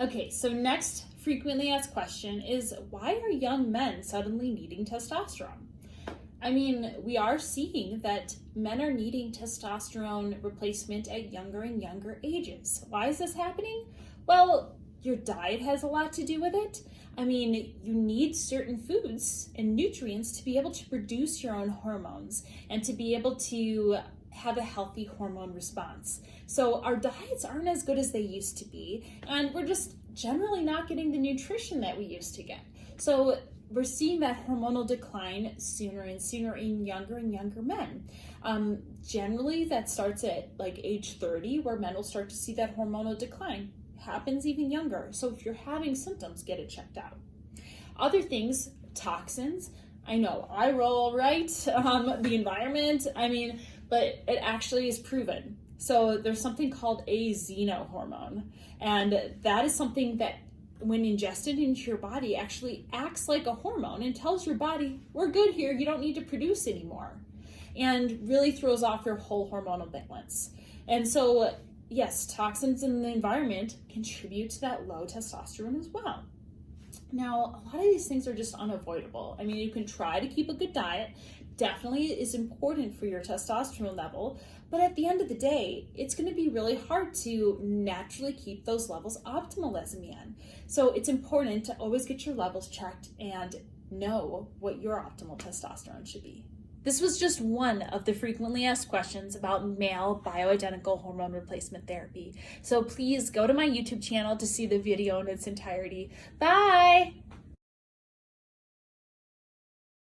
Okay, so next frequently asked question is, why are young men suddenly needing testosterone? I mean, we are seeing that men are needing testosterone replacement at younger and younger ages. Why is this happening? Well, your diet has a lot to do with it. I mean, you need certain foods and nutrients to be able to produce your own hormones and to be able to have a healthy hormone response. So our diets aren't as good as they used to be, and we're just generally not getting the nutrition that we used to get. So we're seeing that hormonal decline sooner and sooner in younger and younger men. Generally, that starts at like age 30, where men will start to see that hormonal decline. Happens even younger. So if you're having symptoms, get it checked out. Other things, toxins. I know, I roll, right? The environment, but it actually is proven. So there's something called a xenohormone, and that is something that when ingested into your body actually acts like a hormone and tells your body, we're good here, you don't need to produce anymore, and really throws off your whole hormonal balance. And so yes, toxins in the environment contribute to that low testosterone as well. Now, a lot of these things are just unavoidable. I mean, you can try to keep a good diet, definitely is important for your testosterone level, but at the end of the day, it's going to be really hard to naturally keep those levels optimal as a man. So it's important to always get your levels checked and know what your optimal testosterone should be. This was just one of the frequently asked questions about male bioidentical hormone replacement therapy. So please go to my YouTube channel to see the video in its entirety. Bye!